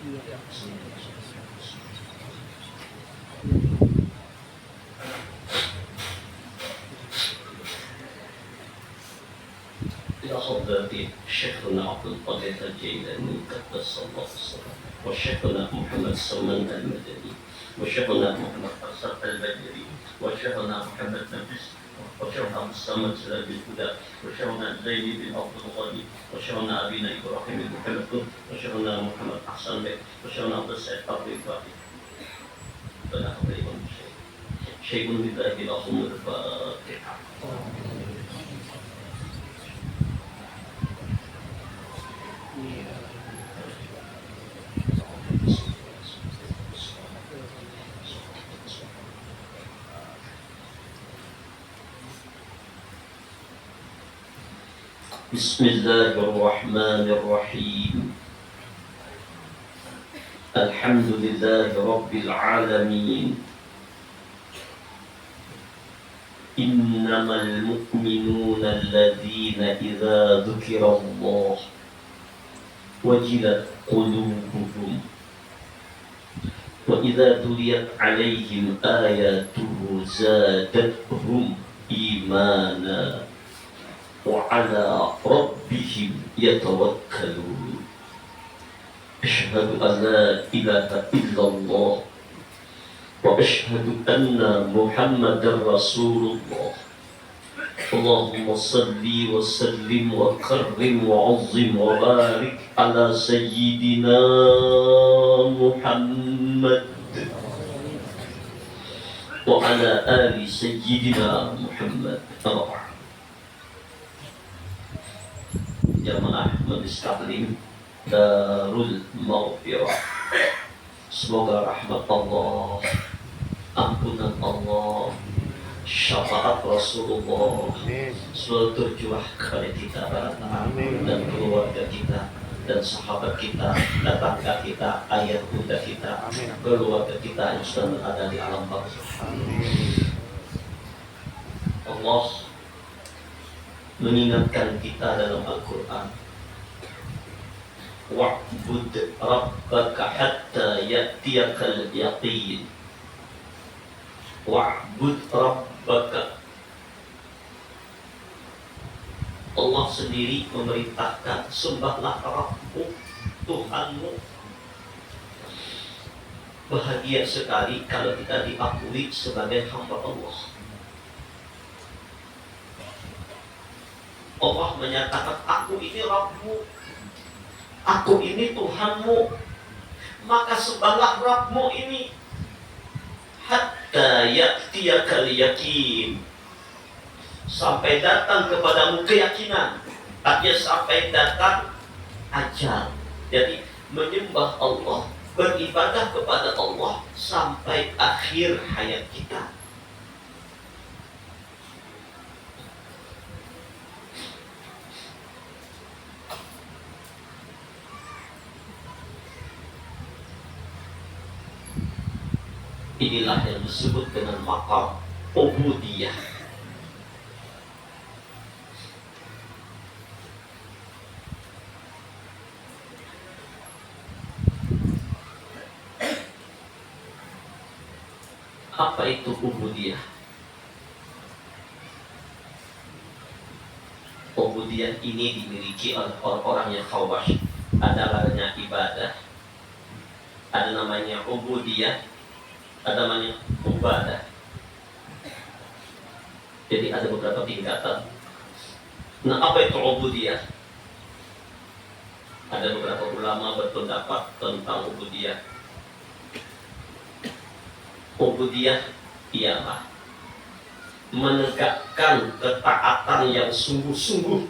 إلى حضرة شيخنا عبد القادر الجيلاني قدس الله سره، وشيخنا محمد سلمان المدني، وشيخنا محمد حسن البدري، وشيخنا محمد نفيس، وشيخنا محمد سراج الهدى، وشيخنا زيد بن عبد الغني، وشيخنا أبينا إبراهيم بن محمد، وشيخنا محمد أحسن بك، وشيخنا عبد السعيد عبد الفاتح. فلا حضرهم شيء لله لهم الفاتحة. بسم الله الرحمن الرحيم. الحمد لله رب العالمين. إنما المؤمنون الذين إذا ذكر الله وجلت قلوبهم وإذا تليت عليهم آياته زادتهم إيمانا وعلى ربهم يتوكلون. أشهد أن لا إله إلا الله وأشهد أن محمدا رسول الله. اللهم صل وسلم وكرم وعظم وبارك على سيدنا محمد وعلى آل سيدنا محمد. Jamaah Majelis Taklim Darul Maghfirah, semoga rahmat Allah, ampunan Allah, syafaat Rasulullah selalu tercurah kepada kita dan keluarga kita dan sahabat kita, tetangga kita, ayah bunda kita, keluarga kita yang sedang berada di alam barzakh. Allah mengingatkan kita dalam Al-Quran, wa'bud rabbaka hatta ya'tiyakal yaqin. Wa'bud rabbaka. Allah sendiri memerintahkan, sembahlah Rabbmu, Tuhanmu. Bahagia sekali kalau kita diakui sebagai hamba Allah. Allah menyatakan, aku ini Rabbmu, aku ini Tuhanmu, maka sembahlah Rabbmu ini hatta ya'tiyakal yaqin, sampai datang kepadamu keyakinan. Artinya sampai datang ajal. Jadi menyembah Allah, beribadah kepada Allah sampai akhir hayat kita. Inilah yang disebut dengan maqam ubudiyah. Apa itu ubudiyah? Ubudiyah ini dimiliki oleh orang-orang yang khawas. Ada namanya ibadah, ada namanya ubudiyah, ada namanya ubadah. Jadi ada beberapa tingkatan. Nah, apa itu ubudiyah? Ada beberapa ulama berpendapat tentang ubudiyah. Ubudiyah ialah menegakkan ketaatan yang sungguh-sungguh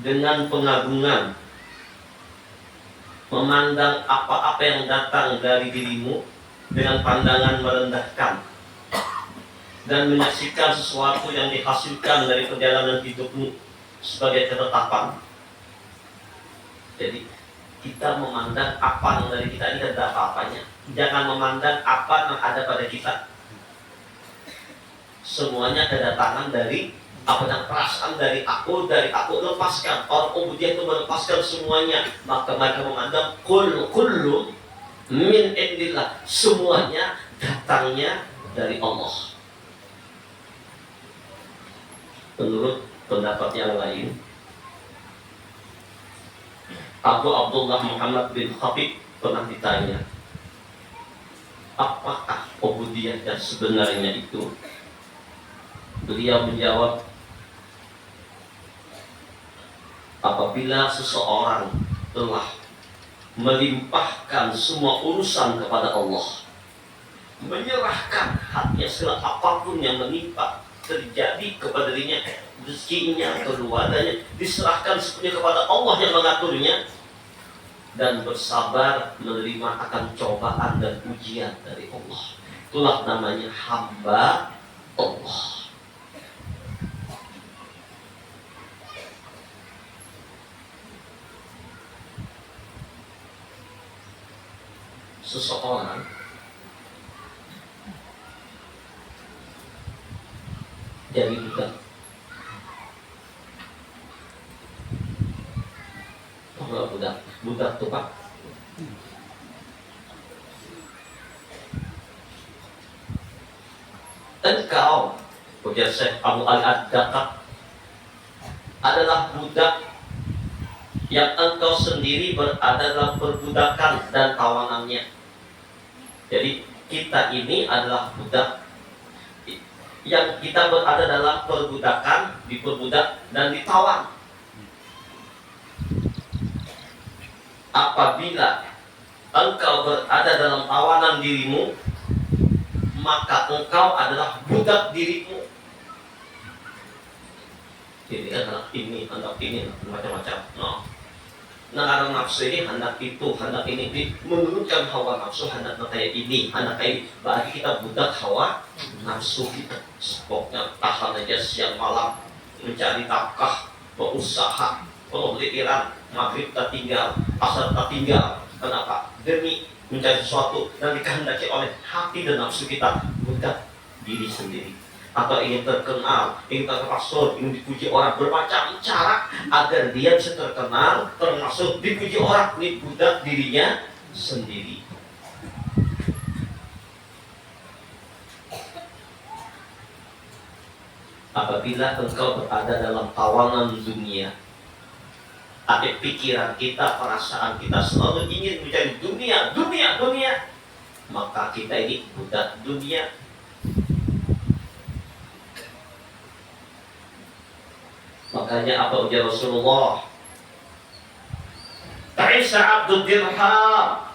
dengan pengagungan, memandang apa-apa yang datang dari dirimu dengan pandangan merendahkan, dan menyaksikan sesuatu yang dihasilkan dari perjalanan hidupmu sebagai ketetapan. Jadi kita memandang apa yang dari kita ini ada apa-apanya. Jangan memandang apa yang ada pada kita. Semuanya kedatangan dari Apa yang perasaan dari aku lepaskan. Orang ubudiyah itu melepaskan semuanya. Maka mereka menganggap kullu min indillah, semuanya datangnya dari Allah. Menurut pendapat yang lain, Abu Abdullah Muhammad bin Khatib pernah ditanya, apakah ubudiyah yang sebenarnya itu? Beliau menjawab, apabila seseorang telah melimpahkan semua urusan kepada Allah, menyerahkan hatinya segala apapun yang menimpa terjadi kepada dirinya, rezekinya, keluarganya, diserahkan sepenuhnya kepada Allah yang mengaturnya, dan bersabar menerima akan cobaan dan ujian dari Allah. Itulah namanya hamba Allah. Seseorang jadi budak. Oh, budak tuh Pak. Engkau, ujar Syekh Abu Al-Addaqaq, adalah budak yang engkau sendiri berada dalam perbudakan dan tawanannya. Jadi kita ini adalah budak yang kita berada dalam perbudakan, diperbudak dan ditawan. Apabila engkau berada dalam tawanan dirimu, maka engkau adalah budak dirimu. Jadi anak ini, macam-macam. No. Nah, nafsu ini hendak itu, hendak ini, menurutkan hawa nafsu, hendak kayak ini, hendak kayak ini. Berarti kita budak hawa nafsu kita. Pokoknya tahan aja siang malam, mencari nafkah, berusaha, pembelian, maghrib tak tinggal, asar tak tinggal. Kenapa? Demi mencari sesuatu dan dikehendaki oleh hati dan nafsu kita, budak diri sendiri. Atau ingin terkenal, ingin terpastor, ingin dipuji orang, bermacam cara agar dia bisa terkenal, termasuk dipuji orang, ini budak dirinya sendiri. Apabila engkau berada dalam tawanan dunia, ada pikiran kita, perasaan kita selalu ingin mencari dunia, maka kita ini budak dunia. Makanya apa ujar Rasulullah? Ta'isa abdul dirham,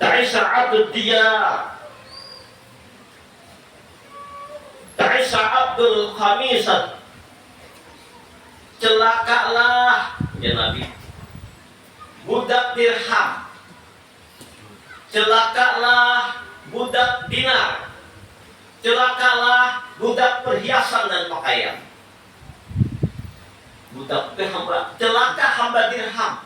ta'isa abdul diyar, ta'isa abdul khamisat. Celakalah, ya Nabi, budak dirham. Celakalah budak dinar. Celakalah budak perhiasan dan pakaian. Budak itu hamba. Celaka hamba dirham.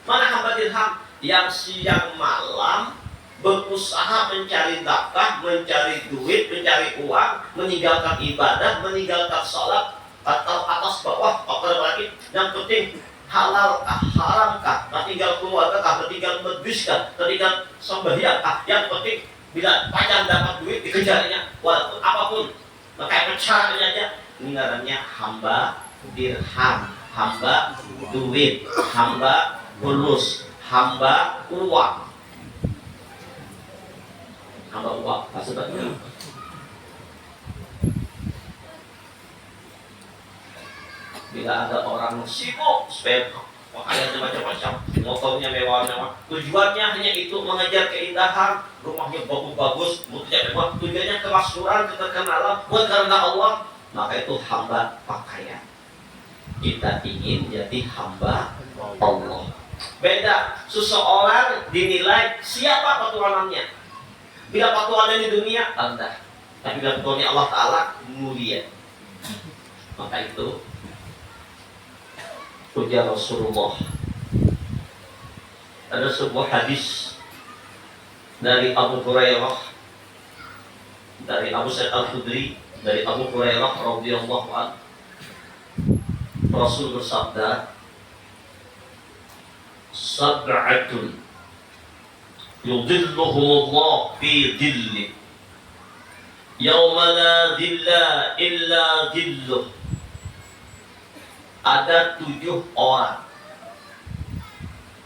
Mana hamba dirham? Yang siang malam berusaha mencari nafkah, mencari duit, mencari uang, meninggalkan ibadah, meninggalkan sholat, atau atas bawah, apa lagi? Yang penting halal kah, haram kah, tinggal keluarga kah, tinggal medis kah, tinggal sembahyang kah. Yang penting bila panjang dapat duit dikejarnya, walaupun apapun, maka caranya aja. Ini namanya hamba dirham, hamba duit, hamba fulus, hamba uang. Hamba uang, maksudnya bila ada orang sibuk supaya makanya macam-macam, motornya mewah-mewah, tujuannya hanya itu mengejar keindahan, rumahnya bagus-bagus, motornya mewah, tujuannya kemaksuran, keterkenalan, bukan karena Allah, maka itu hamba pakaian. Kita ingin jadi hamba Allah. Beda, seseorang dinilai siapa petuanannya. Bila petuanan di dunia rendah, tapi bila petuanan Allah Ta'ala mulia. Maka itu ujar Rasulullah. Ada sebuah hadis dari Abu Hurairah dari Abu Sa'id Al-Khudri, dari Abu Hurairah radhiyallahu anhu, Rasul bersabda, sab'atun yudhilluhumullah fi dhilli yauma la dhilla illa dhilluh. Ada 7 orang,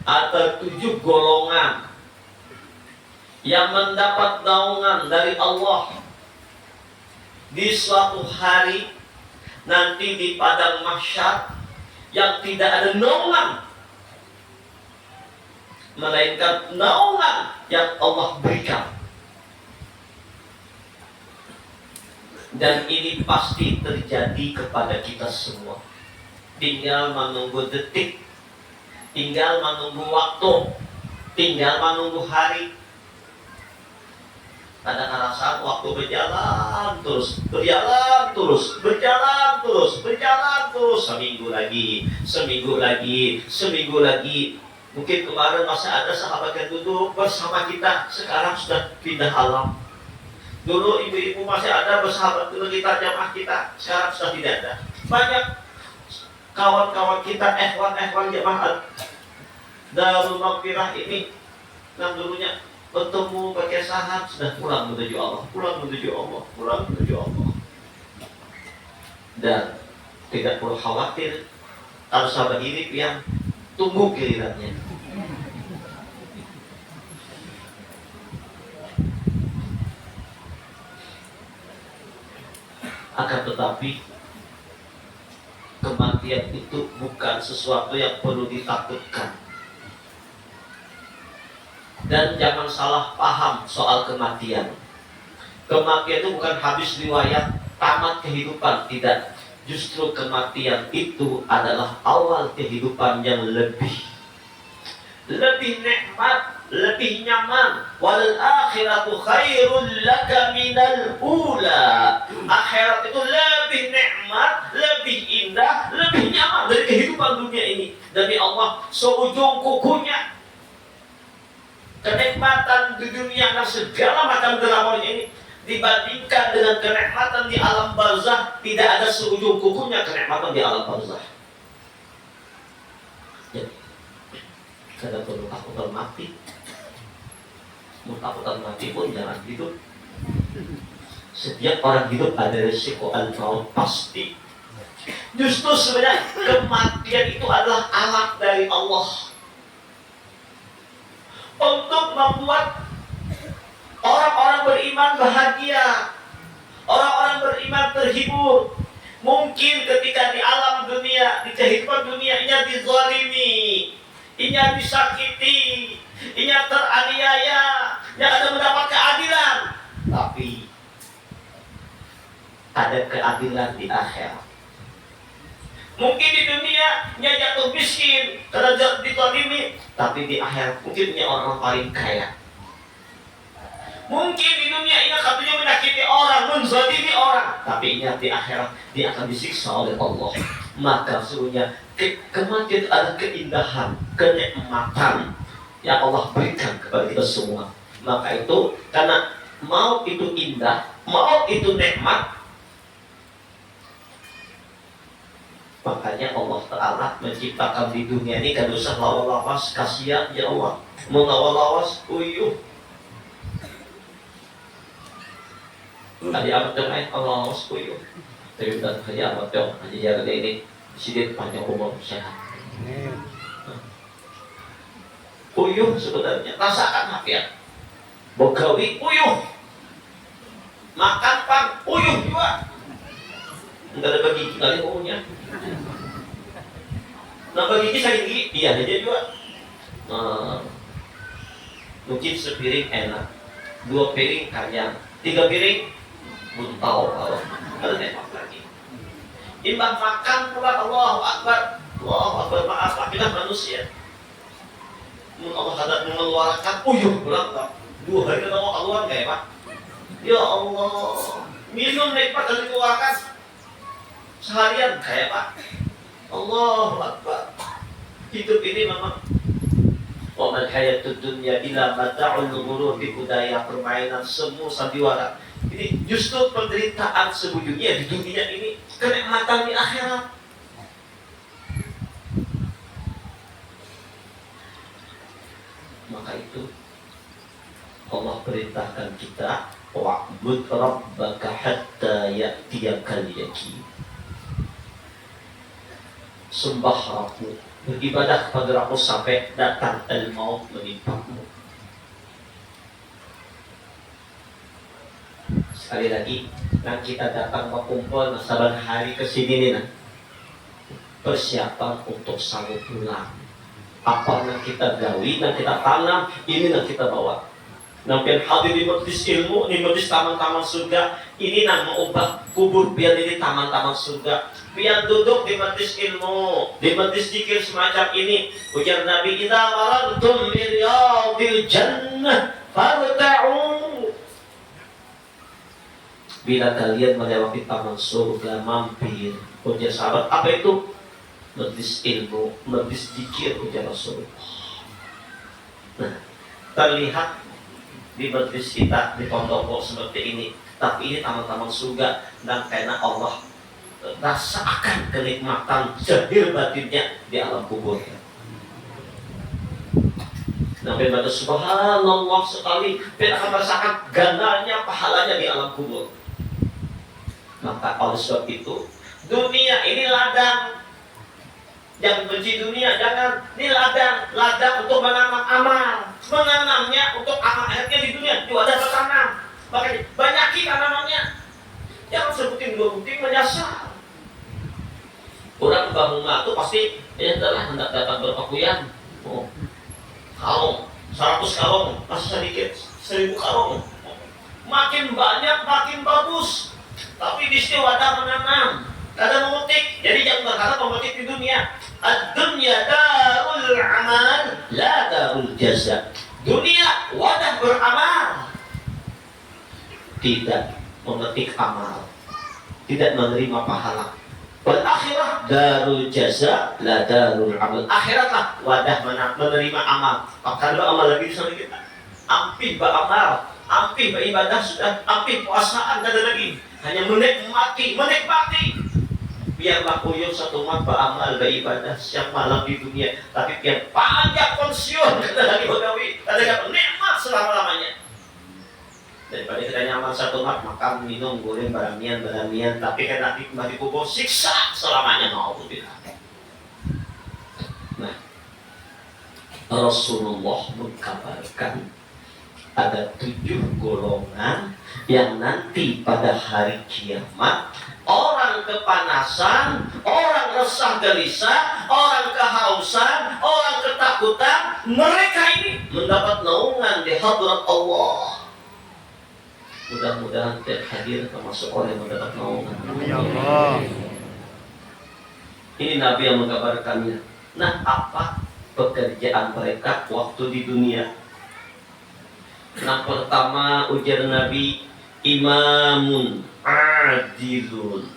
ada 7 golongan yang mendapat naungan dari Allah di suatu hari nanti di padang mahsyar, yang tidak ada naungan melainkan naungan yang Allah berikan. Dan ini pasti terjadi kepada kita semua. Tinggal menunggu detik, tinggal menunggu waktu, tinggal menunggu hari. Kadang-kadang saat waktu berjalan terus, berjalan terus, berjalan terus, berjalan terus. Seminggu lagi, seminggu lagi, seminggu lagi. Mungkin kemarin masih ada sahabat yang duduk bersama kita, sekarang sudah pindah alam. Dulu ibu-ibu masih ada bersahabat dulu kita, jamaah kita, sekarang sudah tidak ada. Banyak kawan-kawan kita, ikhwan jamaah Darul Maghfirah ini yang dulunya bertemu pakai sahab, sudah pulang menuju Allah, pulang menuju Allah, pulang menuju Allah. Dan tidak perlu khawatir, kalau sahabat hidup yang tunggu gilirannya. Akan tetapi kematian itu bukan sesuatu yang perlu ditakutkan. Dan jangan salah paham soal kematian. Kematian itu bukan habis riwayat, tamat kehidupan, tidak. Justru kematian itu adalah awal kehidupan yang lebih nikmat, lebih nyaman. Wal akhiratu khairul laka minal ula. Akhirat itu lebih nikmat, lebih indah, lebih nyaman dari kehidupan dunia ini. Demi Allah, seujung kukunya kenikmatan di dunia dan segala macam dramanya ini dibandingkan dengan kenikmatan di alam barzah, tidak ada seujung kukunya kenikmatan di alam barzah. Jadi, kada perlu takutan mati. Mau takutan mati pun jangan hidup. Setiap orang hidup ada risiko al-maut pasti. Justru sebenarnya kematian itu adalah alat dari Allah untuk membuat orang-orang beriman bahagia, orang-orang beriman terhibur. Mungkin ketika di alam dunia, di kehidupan dunia, inya dizalimi, inya disakiti, inya teraniaya, inya ada mendapat keadilan. Tapi ada keadilan di akhirat. Mungkin di dunia nya jatuh miskin karena ditolimi, tapi di akhirat mungkin nya orang paling kaya. Mungkin di dunia ini katanya menyakiti orang, menzalimi orang, tapi ingat di akhirat dia akan disiksa oleh Allah. Maka sesungguhnya kematian adalah keindahan, kenikmatan yang Allah berikan kepada kita semua. Maka itu karena mau itu indah, mau itu nikmat, makanya Allah Ta'ala menciptakan di dunia ini kan usah lawas-lawas, kasihan ya Allah. Mau lawas-lawas, uyuh. Tadi amat dong Allah lawas, uyuh. Tapi udah kerja amat dong, aja jaga ini sidit panjang umur sehat. Uyuh sebenarnya, rasakan hakikat. Begawi, uyuh. Makan pan, uyuh juga. Enggak ada bagi kali umumnya. Nah bagi sakit gigi, iya aja juga. Mungkin sepiring enak, 2 piring kanyang, 3 piring buntau kalau ada tembak lagi. Imbang makan pula Allahu Akbar, maaf apilah manusia. Allah hendak mengeluarkan uyuh pulang, 2 hari kita mau keluar nggak ya Pak? Ya Allah, minum nikmat dan dikeluarkan seharian kayak Pak. Allahu Akbar. Hidup ini memang Wa mal hayatud dunya illa mata'ul ghurur, budaya permainan semu sandiwara. Ini justru penderitaan sembunyinya di dunia ini, kenikmatan di akhirat. Maka itu Allah perintahkan kita wa'bud rabbaka hatta ya'tiyakal yaqin. Sembah Rabbmu, beribadah kepada Rabbmu sampai datang al-maut menimpamu. Sekali lagi, nah kita datang berkumpul saban hari ke sini nih, nah. Persiapan untuk sambut pulang. Apa yang kita gawi, yang kita tanam, ini yang kita bawa. Nampian hadir di majlis ilmu, di majlis taman-taman surga, ini yang mengubah kubur biar jadi taman-taman surga. Biar duduk di majlis ilmu, di majlis zikir semacam ini. Ujar Nabi, "Idza maradtum bi riyadil jannah farta'u." Bila kalian melewati taman surga, mampir. Ujar sahabat, apa itu? Majlis ilmu, majlis zikir, ujar Rasulullah. Nah, terlihat di majlis kita di pondok seperti ini, tapi ini taman-taman surga, dan karena Allah rasakan kenikmatan zahir batinnya di alam kubur. Nabi baca subhanallah sekali, kita akan merasakan gandanya pahalanya di alam kubur. Maka oleh sebab itu, dunia ini ladang. Yang benci dunia jangan. Ini ladang untuk menanam amal. Menanamnya untuk amal akhirnya di dunia juga ada bertanam. Makanya banyakin tanamannya. Jangan sebutin dua buting menyasar. Orang bangun itu pasti ya adalah hendak dapat berpakaian. Oh, karung 100 karung masih sedikit, 1000 karung. Makin banyak makin bagus. Tapi di sini wadah menanam, kadang memetik. Jadi jangan berharap memetik di dunia. Ad-dunya darul amal, la darul jaza. Dunia wadah beramal, tidak memetik amal, tidak menerima pahala. Wal akhirah darul jaza, la darul amal. Akhiratlah wadah menerima amal. Maka ada amal lagi di sana kita. Ampih beramal, ampih beribadah sudah, ampih puasaan ada lagi. Hanya menikmati. Biarlah kuyup satu mat beramal beribadah siang malam di dunia, tapi biar panjang pensiun kata lagi Badawi, kata nikmat selama-lamanya. Daripada kita nyaman satu mat makan minum goreng baramian, tapi kan nanti kembali kubur siksa selamanya, naudzubillah. Nah, Rasulullah mengkabarkan ada 7 golongan yang nanti pada hari kiamat orang kepanasan, orang resah gelisah, orang kehausan, orang ketakutan, mereka ini mendapat naungan di hadrat Allah. Mudah-mudahan hadir termasuk orang yang mendapat naungan. Ya Allah. Ini Nabi yang mengkabarkannya. Nah, apa pekerjaan mereka waktu di dunia? Yang pertama ujar Nabi, imamun adilun.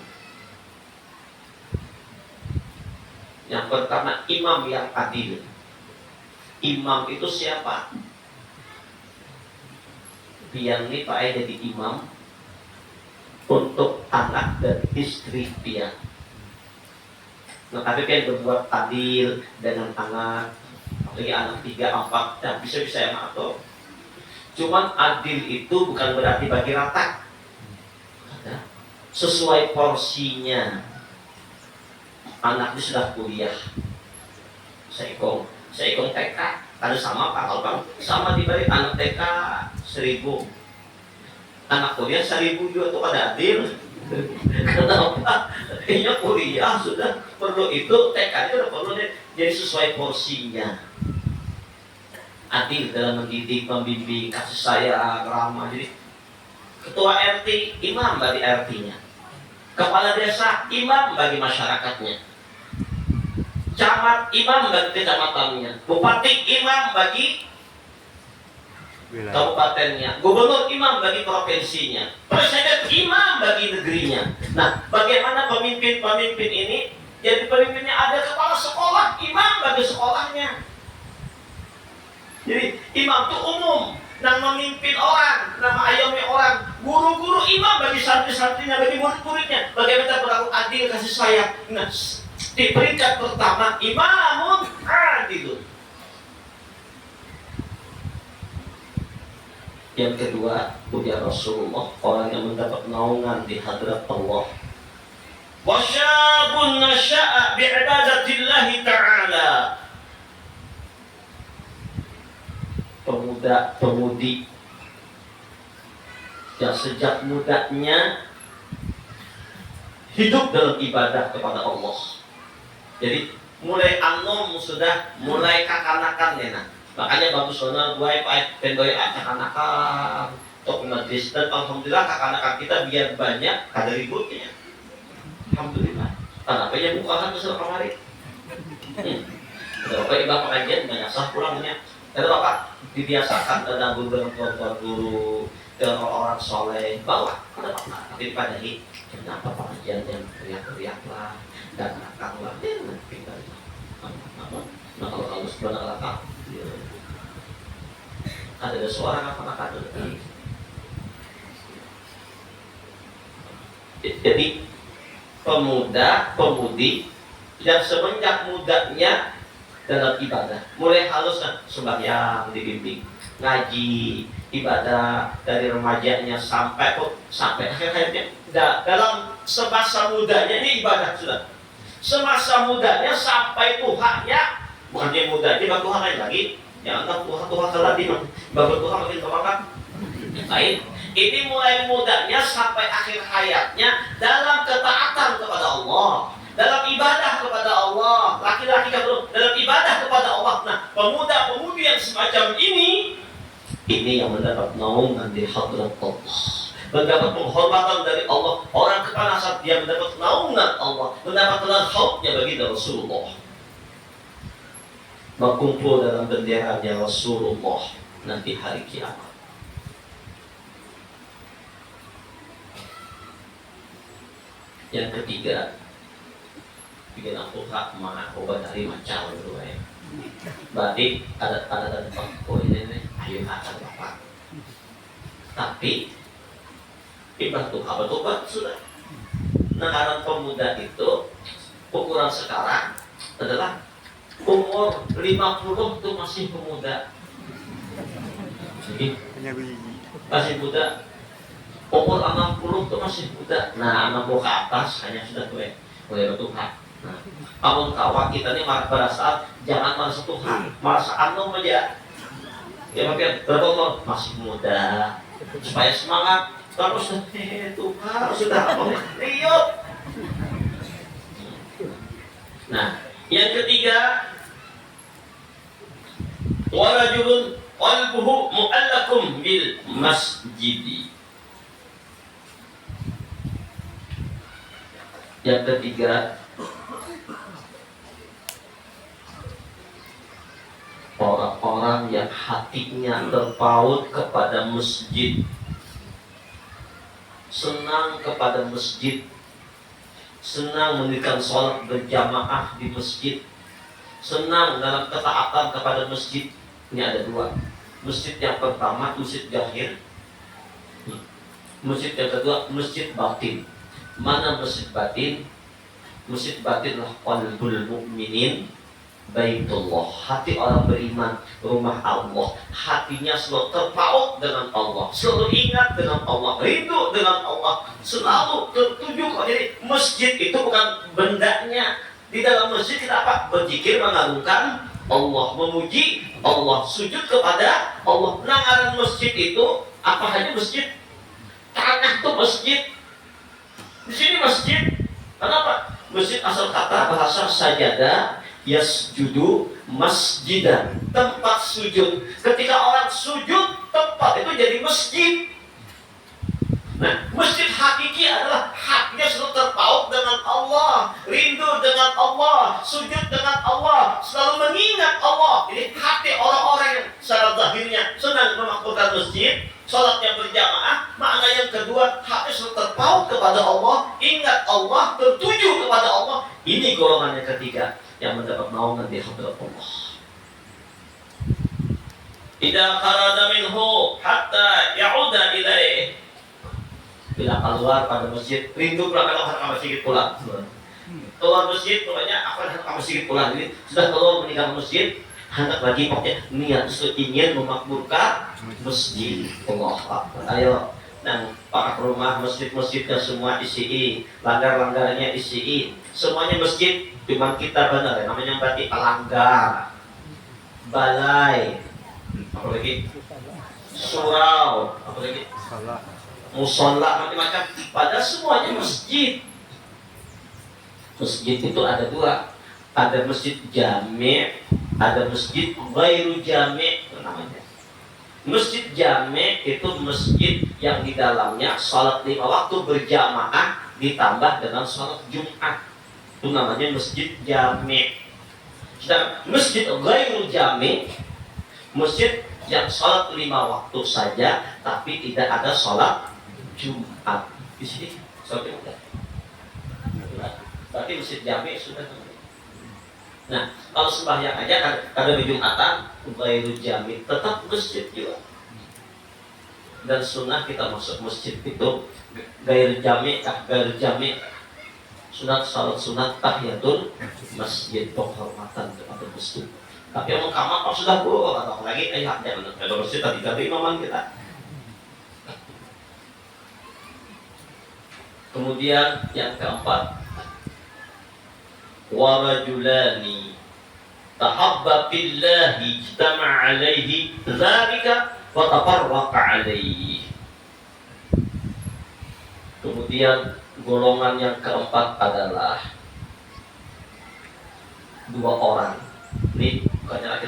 Yang pertama imam yang adil. Imam itu siapa? Pian ini Pak jadi imam untuk anak dan istri pian. Nah, tapi pian berbuat adil dengan anak, apalagi anak 3, 4, dan bisa-bisa yang atau. Cuman adil itu bukan berarti bagi rata. Sesuai porsinya. Anaknya sudah kuliah. Seikong TK. Ada sama Pak Alban. Sama diberi anak TK 1000. Anak kuliah 1000 juga tuh pada adil. Kenapa? Ini kuliah sudah perlu itu, TK itu perlu jadi sesuai porsinya. Adil dalam mendidik, membimbing, kasih sayang, ramah. Jadi ketua RT imam bagi RT-nya, kepala desa imam bagi masyarakatnya, camat imam bagi kecamatannya, bupati imam bagi kabupatennya, gubernur imam bagi provinsinya, presiden imam bagi negerinya. Nah, bagaimana pemimpin-pemimpin ini? Jadi pemimpinnya ada kepala sekolah, imam bagi sekolahnya. Jadi imam itu umum, yang memimpin orang, yang mengayomi orang, guru-guru imam bagi santri-santrinya, bagi murid-muridnya. Bagaimana berlaku adil kasih sayang. Nah, di peringkat pertama imamun adil. Yang kedua, punya Rasulullah, orang yang mendapat naungan di hadrat Allah. Wasyabun nasya'a bi'ibadatillahi ta'ala. Pemuda-pemudi yang sejak mudanya hidup dalam ibadah kepada Allah. Jadi mulai anom sudah mulai kakanakan ya. Makanya bagus soalnya gue pendoy kakanakan top majlis, dan alhamdulillah kakanakan kita biar banyak ada ributnya. Alhamdulillah. Kenapa ya bukaan besar kemarin? Berapa ibadah pengajian banyak sah pulangnya. Dan Bapak dibiasakan ada guru dengan tuan-tuan guru dengan orang-orang soleh bawa ada apa? Tapi pada ini kenapa pengajian yang teriak-teriak lah dan nakal lah dia tinggal nah kalau sebenarnya nakal ada suara apa-apa jadi pemuda-pemudi yang semenjak mudanya dalam ibadah mulai halus kan sembahyang dibimbing ngaji ibadah dari remajanya sampai akhir-akhirnya dalam semasa mudanya ini ibadah sudah semasa mudanya sampai tuhannya bukan dia muda dia Tuhan lain lagi yang anggap Tuhan keladi baru Tuhan makin kebanggaan lain ini mulai mudanya sampai akhir hayatnya dalam ketaatan kepada Allah dalam ibadah kepada Allah, laki-laki dalam ibadah kepada Allah. Nah, pemuda-pemudi yang semacam ini yang mendapat naungan di hadrat Allah, mendapat penghormatan dari Allah. Orang kepanasan dia mendapat naungan Allah, mendapat hautnya bagi Rasulullah. Berkumpul dalam benderanya Rasulullah nanti hari kiamat. Yang ketiga, bikin aku hak obat dari macam dulu ya. Berarti ada tempat ini nih, ayo akan bapak. Tapi ibarat tuh apa sudah. Nah, pemuda itu ukuran sekarang adalah umur 50 itu masih pemuda. Jadi masih muda. Umur 60 itu masih muda. Nah, 60 ke atas hanya sudah tua. Boleh bertuhan. Namun kawan kita ini pada saat jangan merasa Tuhan, merasa anom aja. Ya makin berdoa masih muda, supaya semangat. Terus Tuhan sudah lihat. Nah, yang ketiga, warajulun qalbuhu mu'allakum bil masjidi. Yang ketiga, orang-orang yang hatinya terpaut kepada masjid, senang kepada masjid, senang mendirikan sholat berjamaah di masjid, senang dalam ketaatan kepada masjid. Ini ada dua. Masjid yang pertama, masjid zahir. Masjid yang kedua, masjid batin. Mana masjid batin? Masjid batinlah qalbul mu'minin Baitullah, hati orang beriman, rumah Allah. Hatinya selalu terpaut dengan Allah, selalu ingat dengan Allah, rindu dengan Allah, selalu tertuju. Jadi masjid itu bukan bendanya. Di dalam masjid kita apa? Berzikir, mengagungkan Allah, memuji Allah, sujud kepada Allah. Nangaran masjid itu apa aja masjid? Tanah itu masjid. Di sini masjid. Kenapa? Masjid asal kata bahasa sajadah, yasjudu masjidan, tempat sujud. Ketika orang sujud, tempat itu jadi masjid. Nah, masjid hakiki adalah hatinya selalu terpaut dengan Allah, rindu dengan Allah, sujud dengan Allah, selalu mengingat Allah. Jadi hati orang-orang yang secara zahirnya senang memakmurkan masjid, sholatnya berjamaah. Makna yang kedua, hati selalu terpaut kepada Allah, ingat Allah, tertuju kepada Allah. Ini golongan yang ketiga yang mendapat naungan di hadrat Allah. Idza kharaja minhu hatta ya'uda ilaih. Bila keluar pada masjid, rindu pulang kalau ke masjid pulang. Keluar masjid, pokoknya akan ke masjid pulang. Jadi sudah keluar meninggal masjid, hendak lagi pokoknya niat ingin memakmurkan masjid. Allah Akbar. Ayo, dan para rumah masjid-masjidnya semua isi, langgar-langgarnya isi, semuanya masjid. Cuma kita benar, namanya berarti pelanggar, balai, apalagi surau, apalagi musola, macam-macam. Padahal semuanya masjid. Masjid itu ada dua, ada masjid jami', ada masjid ghairu jami' namanya. Masjid jami' itu masjid yang di dalamnya salat 5 waktu berjamaah ditambah dengan salat Jumat. Itu namanya masjid jami'. Sedangkan masjid ghairu jami', masjid yang salat 5 waktu saja tapi tidak ada salat Jumat. Di sini salat Jumat. Berarti masjid jami' sudah. Nah, kalau sembahyang aja kan ada Jumatan, ghairu jami' tetap masjid juga. Dan sunnah kita masuk masjid itu ghairu jami', sunat salat sunat tahiyatul masjid, penghormatan kepada masjid. Tapi yang kamar kalau sudah buruk atau lagi ada masjid tadi ganti imaman kita. Kemudian yang keempat, warajulani tahabba fillahi ijtama'a alaihi dzalika wa tafarraqa alaihi. Kemudian golongan yang keempat adalah 2 orang. Ini bukannya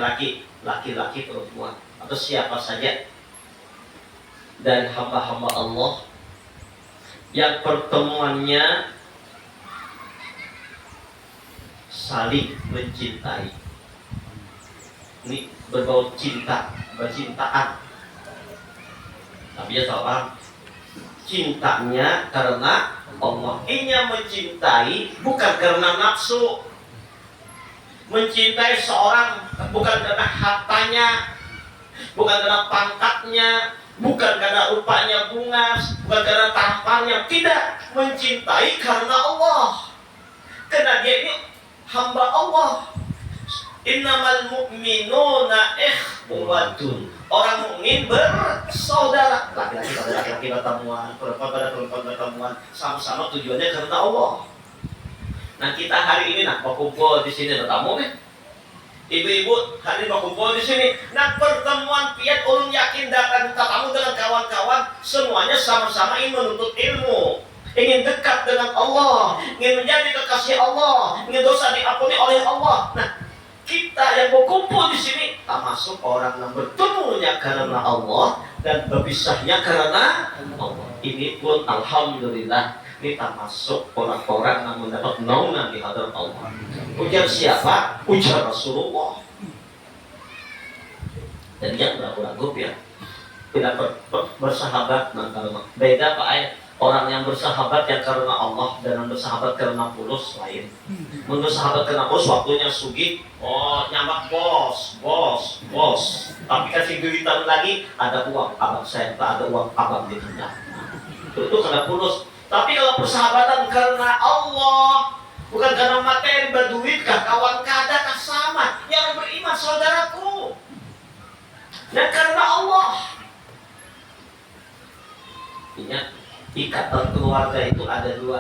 laki-laki perempuan atau siapa saja dari hamba-hamba Allah yang pertemuannya saling mencintai. Ini berbau cinta, bercintaan. Tapi ya sahabat, cintanya karena Allah. Ini mencintai bukan karena nafsu. Mencintai seorang bukan karena hartanya, bukan karena pangkatnya, bukan karena rupanya bunga, bukan karena tampannya. Tidak, mencintai karena Allah. Karena dia ini hamba Allah. Innamal mu'minuna ikhwatun. Orang mukmin bersaudara. Laki-laki bertemuan, perempuan pada perempuan bertemuan, sama-sama tujuannya karena Allah. Nah kita hari ini berkumpul di sini bertemu nih. Ibu-ibu hari ini berkumpul di sini. Nah pertemuan piat ulun yakin datang ketemu dengan kawan-kawan, semuanya sama-sama ingin menuntut ilmu, ingin dekat dengan Allah, ingin menjadi kekasih Allah, ingin dosa diampuni oleh Allah. Nah kita yang berkumpul di sini termasuk orang yang bertemunya karena Allah dan berpisahnya karena Allah. Ini pun alhamdulillah kita masuk orang-orang yang mendapat naungan di hadapan Allah. Ujar siapa? Ujar Rasulullah. Dan yang ragu-ragu ya, tidak bersahabat. Nah, beda Pak ayat. Orang yang bersahabat yang karena Allah dan yang bersahabat karena fulus lain. Menurut sahabat karena fulus waktunya sugih, nyamak bos. Tapi kasih duitan lagi, ada uang abang saya, tak ada uang abang di tengah. Itu karena fulus. Tapi kalau persahabatan karena Allah, bukan karena materi, berduit kah, kawan kada kah, sama. Yang beriman saudaraku. Dan karena Allah. Ingat, ikatan keluarga itu ada 2.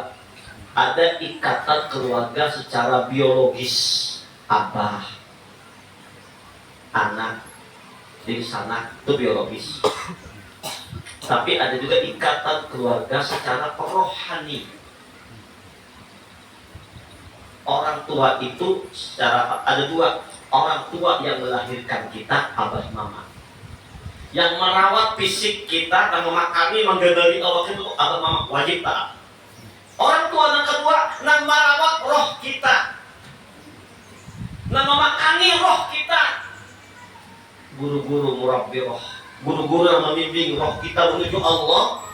Ada ikatan keluarga secara biologis, abah, anak, di sana itu biologis. Tapi ada juga ikatan keluarga secara rohani. Orang tua itu secara ada 2. Orang tua yang melahirkan kita, abah mama. Yang merawat fisik kita dan memakani, menggendali Allah itu abah mama, wajib taat. Orang tua yang kedua yang merawat roh kita, yang memakani roh kita. Guru-guru murabbi roh, guru-guru yang membimbing roh kita menuju Allah,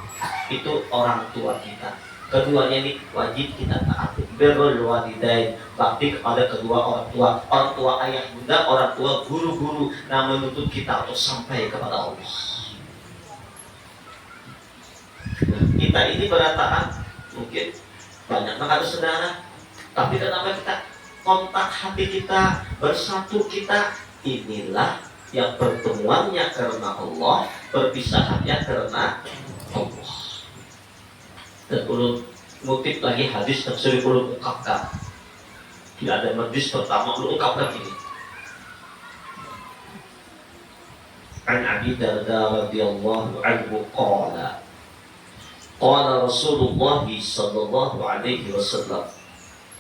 itu orang tua kita. Keduanya ini wajib kita taati. birrul walidain, bakti kepada kedua orang tua ayah bunda, orang tua guru-guru, yang menuntut kita untuk sampai kepada Allah. Kita ini berataan mungkin banyak banget saudara, tapi kenapa kita kontak hati kita, bersatu kita, inilah yang pertemuannya karena Allah, perpisahannya karena Allah. Dan ulun ngutip lagi hadis yang sering ulun ungkapkan. Tidak ada hadis pertama ulun ungkapkan ini. An Abi Darda radhiyallahu anhu qala Rasulullah sallallahu alaihi wasallam.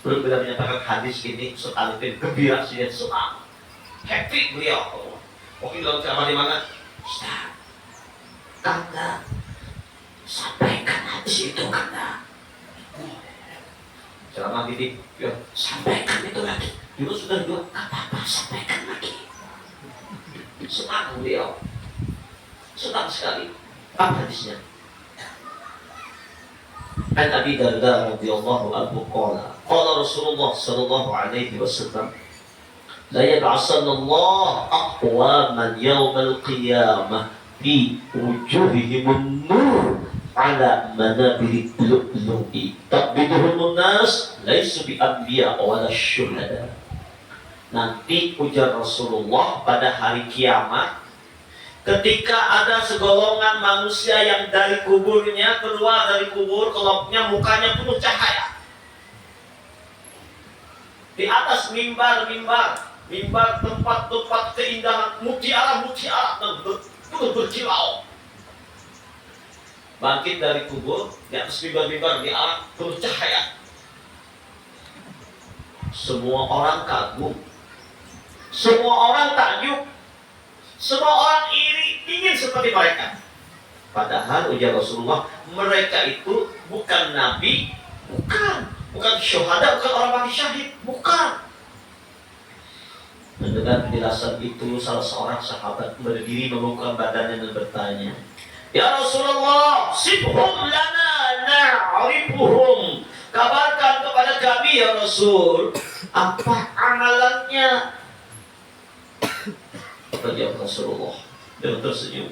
Belum bila menyatakan hadis ini Ustaz Alifin gembira sih, senang, happy beliau. Mungkin dalam ceramah di mana? Ustaz, Kanda sampaikan hadis itu Kanda. Ceramah di ya, sampaikan itu lagi. Dulu sudah dua, apa-apa sampaikan lagi. Senang beliau, senang sekali. Apa hadisnya? An Abi Darda radhiyallahu anhu qala Rasulullah sallallahu alaihi wasallam la yab'asanna Allah aqwaman yawmal qiyamah fi wujuhihim an-nur ala manabir lu'lu'i tabbiduhum an-nas laysu bi anbiya wala syuhada. Nanti ujar Rasulullah pada hari kiamat, ketika ada segolongan manusia yang dari kuburnya keluar dari kubur, kelopnya mukanya penuh cahaya. Di atas mimbar tempat-tempat keindahan, mutiara dan penuh berkilau. Bangkit dari kubur, di atas mimbar di alam penuh cahaya. Semua orang kagum, semua orang takjub, semua orang iri, ingin seperti mereka. Padahal ujar Rasulullah, mereka itu bukan nabi, bukan syuhada, bukan orang mati syahid, bukan. Mendengar penjelasan itu, salah seorang sahabat berdiri membuka badannya dan bertanya, Ya Rasulullah, sibhum lana na'rifuhum. Kabarkan kepada kami ya Rasul, apa amalannya? Kata Rasulullah dengan tersenyum,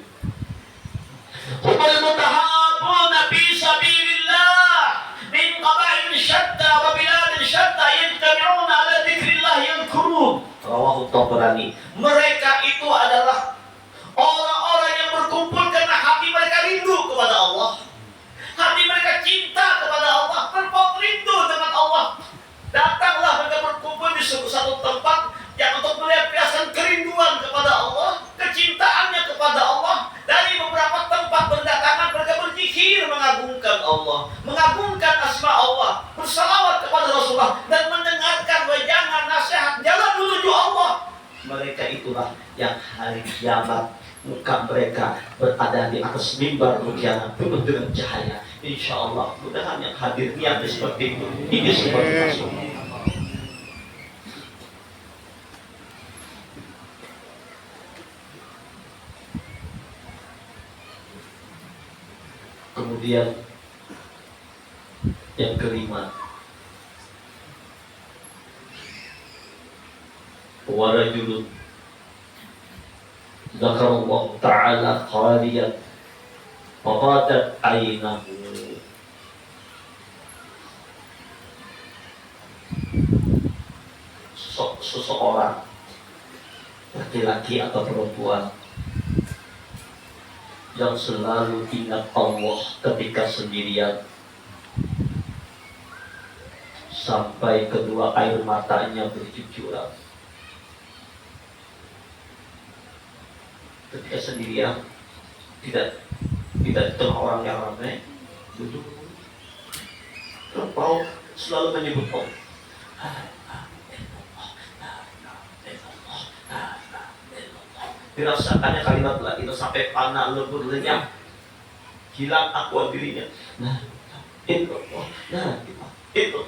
Humul mutahabuna fi sabilillah min qaba'in syatta wa biladin syatta yajtami'una ala dzikrillah yadhkurun. Rawahu Tabrani. Mereka itu adalah orang-orang yang berkumpul karena hati mereka rindu kepada Allah. Hati mereka cinta kepada Allah, berpot rindu dengan Allah. Datanglah mereka berkumpul di satu tempat yang untuk melampiaskan kerinduan kepada Allah, kecintaannya kepada Allah. Dari beberapa tempat berdatangan mereka berzikir, mengagungkan Allah, mengagungkan asma Allah, bersalawat kepada Rasulullah, dan mendengarkan wejangan nasihat jalan menuju Allah. Mereka itulah yang hari kiamat muka mereka berada di atas mimbar mutiara penuh dengan cahaya. Insya Allah mudah-mudahan yang hadir niatnya seperti itu. Ini seperti masuk. Kemudian yang kelima, warajulun Zakarullah ta'ala khaliyan Faqadat aynahu. Seseorang, laki-laki atau perempuan, yang selalu ingat Allah ketika sendirian, sampai kedua air matanya bercucuran. Ketika sendirian, tidak di tengah orang yang ramai, duduk, terpaut, selalu menyebut Allah. Dirasakannya kalimat itu sampai panah lebur lenyap, hilang akwa dirinya. Itu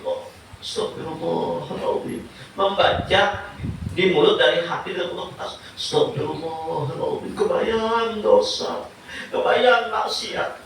Allah, astagfirullahaladzim. Membaca di mulut dari hati dan mulut atas, astagfirullahaladzim. Kebayang dosa, kebayang maksiat,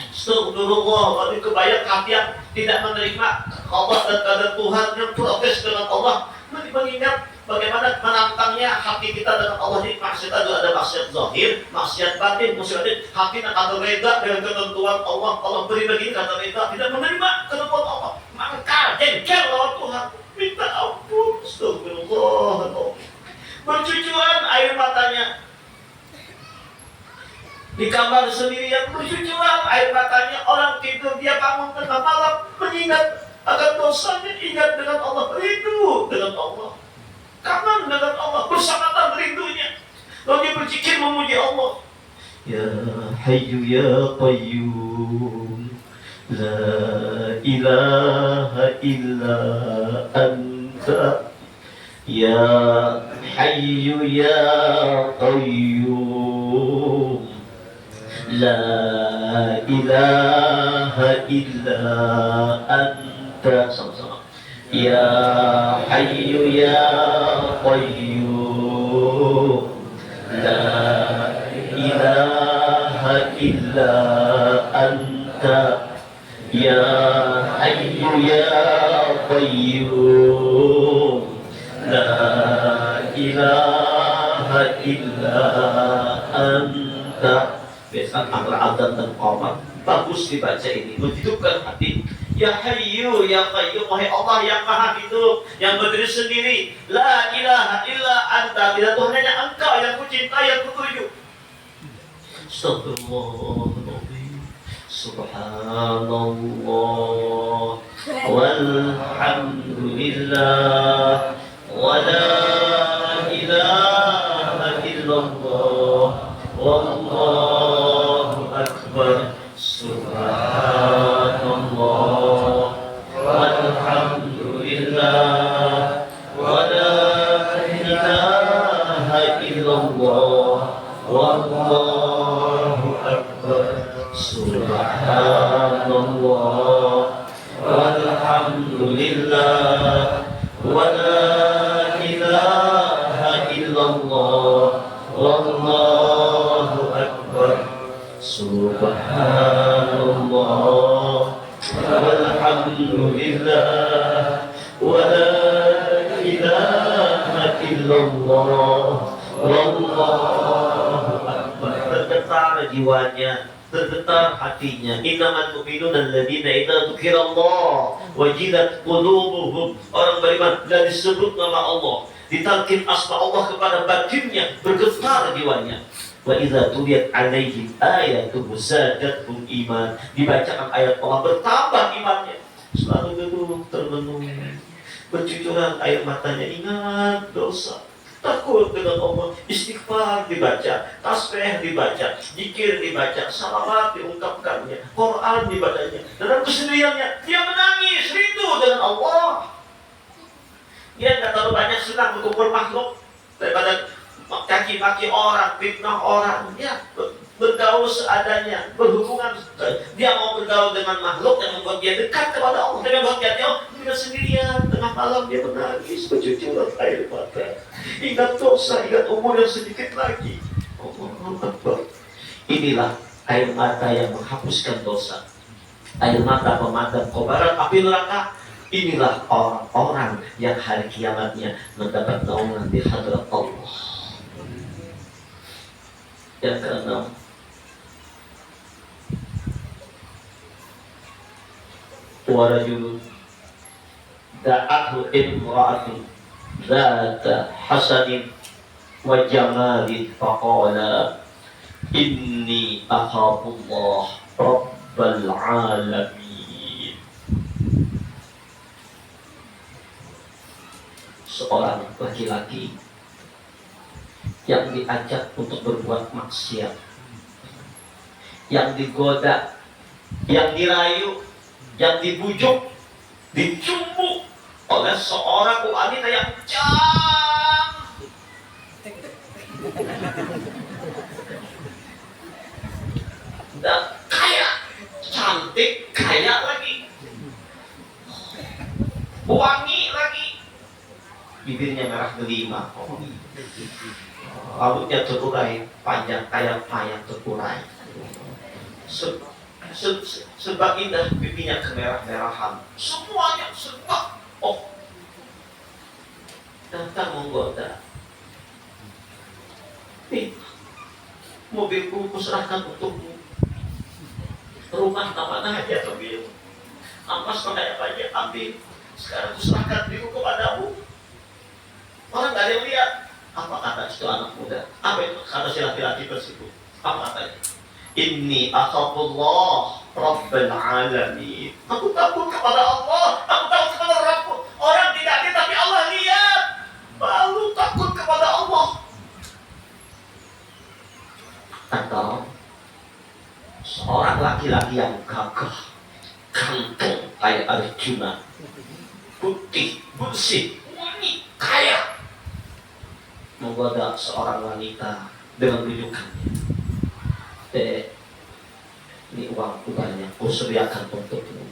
Astagfirullah, kalau kebayang hati yang tidak menerima Allah dan keadaan Tuhan, yang protes dengan Allah, mengingat bagaimana menantangnya hati kita dengan Allah. Ini maksud ada maksiat zahir, maksiat batin, maksiat hati nak kata reda dengan ketentuan Allah. Allah beri begini kata reda, tidak menerima ketentuan Allah, maka jengkel lawan Tuhan, minta ampun. Astagfirullah, bercucuran air matanya di kamar sendirian, bercucuran air matanya. Orang tidur, dia bangun tengah malam, mengingat akan dosanya, ingat dengan Allah, rindu dengan Allah, kangen dengan Allah, bersama rindunya. Lalu dia berzikir memuji Allah. Ya Hayyu Ya Qayyum, La ilaha illa anta, Ya Hayyu Ya Qayyum, La ilaha illa anta. Sama-sama. Ya Hayyu Ya Qayyum, La ilaha illa anta, Ya Hayyu Ya Qayyum, La ilaha illa anta. Biasanya antara adzan dan qomat bagus dibaca ini, menghidupkan hati. Ya Hayyu Ya Qayyum, wahai Allah yang maha hidup, yang berdiri sendiri, la ilaha illa anta, tidak Tuhan hanya Engkau yang kucintai, yang kutuju. Astagfirullahaladzim, subhanallah, walhamdulillah, wa la ilaha illallah, wallahu akbar, subhanallah, walhamdulillah, wa la ilaha illallah, wallahu akbar, subhanallah, walhamdulillah, wa la ilaha illallah, wallahu akbar, subhanallah, walhamdulillah, wa la ilaha illallah, wallahu akbar. Bergetar jiwanya, bergetar hatinya. Innamal mu'minuna alladzina idza dzukirallah wajilat qulubuhum. Orang beriman bila disebut nama Allah, ditalkin asma Allah kepada batinnya, bergetar jiwanya. Wa idza tuliyat alaihim ayatuhu zadatuhum iman. Dibacakan ayat Allah, bertambah imannya. Selalu duduk termenung, bercucuran air matanya, ingat dosa, takut dengan Allah, istighfar dibaca, tasbih dibaca, zikir dibaca, salawat diungkapkannya, Quran dibacanya. Dalam kesendiriannya dia menangis, rindu dengan Allah. Dia tidak terlalu banyak senang berkumpul makhluk daripada caci maki orang, fitnah orang. Dia bergaul seadanya, berhubungan. Dia mau bergaul dengan makhluk yang membuat dia dekat kepada Allah, tapi membuat dia tidak sendirian. Tengah malam dia menangis, bercucuran air mata, ingat dosa, ingat umur yang sedikit lagi. Inilah air mata yang menghapuskan dosa, air mata pemadam kobaran api neraka. Inilah orang-orang yang hari kiamatnya mendapat naungan di hadirat Allah. Yang keenam, warajul da'athu imra'atun zata hasanin wa jamalin faqala inni akhafullah rabbal alamin. Seorang laki-laki yang diajak untuk berbuat maksiat, yang digoda, yang dirayu, yang dibujuk, dicumbu oleh seorang wanita yang cantik, dan kaya, cantik, kaya lagi, wangi lagi, bibirnya merah delima, rambutnya terurai, panjang kayak mayang terurai. Sebab indah pipinya kemerah-merahan. Semuanya serba. Oh, datang menggoda. Nih, mobilku kuserahkan untukmu. Rumah mana aja ambil. Ampas pakai apa aja ambil. Sekarang kuserahkan diriku kepadamu. Orang gak ada yang lihat. Apa kata itu anak muda? Apa itu kata si laki-laki tersebut? Apa katanya? Inni akhafullah Rabbal alamin. Aku takut kepada Allah. Aku takut kepada Rabbku. Orang tidak lihat tapi Allah lihat. Baru takut kepada Allah. Atau seorang laki-laki yang gagah, ganteng kayak Arjuna, putih, bersih, wangi, kaya, menggoda seorang wanita dengan rujukannya. Ini uangku banyak, aku sediakan untukmu.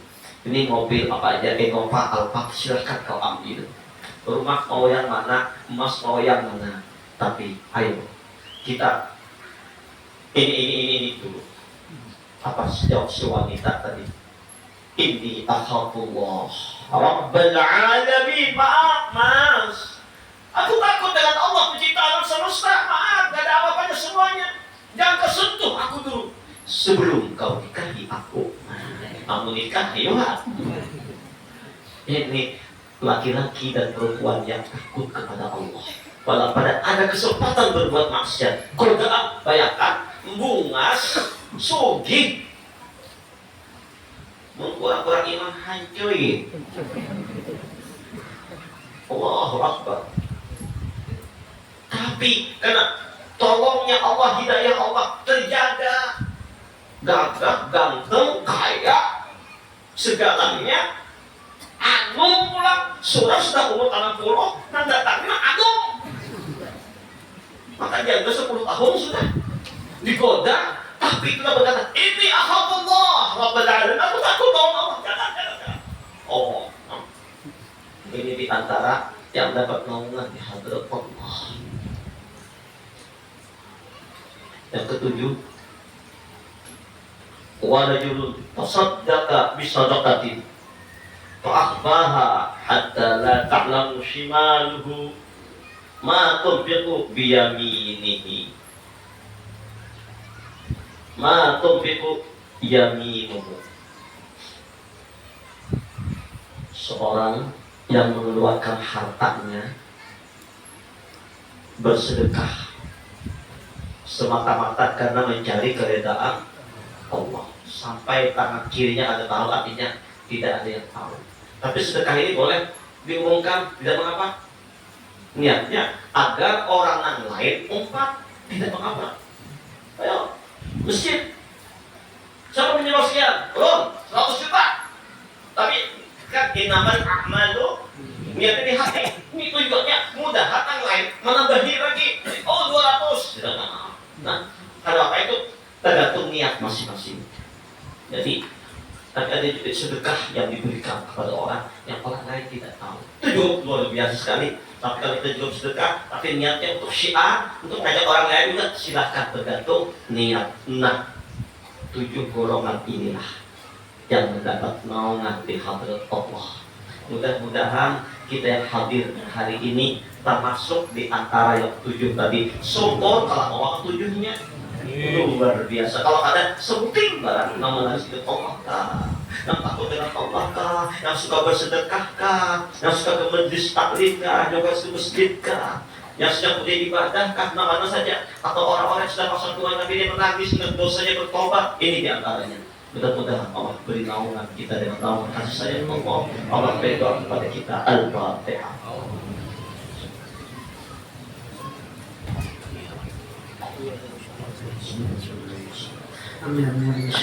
Ini mobil apa aja, Innova, Alphard, silahkan kau ambil. Rumah mau yang mana, emas mau yang mana. Tapi ayo kita ini dulu. Apa sejauh si wanita tadi? Inni akhafullah Rabbal alamin. Maaf mas, aku takut dengan Allah pencipta alam semesta. Maaf, gak ada apa-apanya semuanya. Jangan kau sentuh aku dulu. Sebelum kau nikahi aku, kamu nikahi ya. Ini laki-laki dan perempuan yang takut kepada Allah. Walau pada ada kesempatan berbuat maksiat, godaan, bayangkan, bungas, sugih, mengkurang-kurang iman hancur. Allahu Akbar. Tapi karena tolongnya Allah, hidayah Allah terjaga, gagah, ganteng, kaya, segalanya. Agung pulang, sudah umur 60, dan datangnya agung. Maka dia 10 tahun sudah digoda, tapi kita berkata, ini akhafullah Rabbal alamin. Aku takut dengan Allah. Jangan. Oh, ini di antara yang dapat naungan di hadirat Allah. Yang ketujuh, wa rajulun tasaddaqa bi sadaqatin fa'akhfaha hatta la ta'lamu shimaluhu ma tunfiqu bi yaminihi. Ma tunfiqu yaminuhu. Seorang yang mengeluarkan hartanya bersedekah semata-mata karena mencari keredaan Allah, sampai tangan kirinya ada tahu, artinya tidak ada yang tahu. Tapi sedekah ini boleh diumumkan, tidak mengapa. Niatnya agar orang yang lain umpat, tidak mengapa. Ayo, masjid, siapa menyewa sekian? Belum, 100 juta. Tapi kan inamal a'malu niatnya di hati. Ini tujuannya mudah, hati lain menambahi lagi. Oh 200. Tidak maaf. Nah, kalau apa itu tergantung niat masing-masing. Jadi tapi ada juga sedekah yang diberikan kepada orang yang orang lain tidak tahu. Itu juga luar biasa sekali. Tapi kalau kita juga sedekah, tapi niatnya untuk syiar, untuk ngajak orang lain juga, silahkan, tergantung niat. Nah, 7 golongan inilah yang mendapat naungan di hadirat Allah. Mudah-mudahan kita yang hadir hari ini termasuk di antara yang 7 tadi. Syukur kalau Allah 7-nya luar biasa. Kalau ada sebutin barang nama nasi Allah kah, yang takut dengan Allah kah, yang suka bersedekah kah, yang suka ke majlis taklim kah, yang suka ke masjid kah, yang sedang beribadah kah, mana saja, atau orang-orang yang sedang masuk Tuhan tapi dia menangis dengan dosanya bertobat. Ini diantaranya. Mudah-mudahan Allah beri naungan kita dengan naungan kasih sayang Allah. Allah berdoa kepada kita. Al-Fatihah. Amin.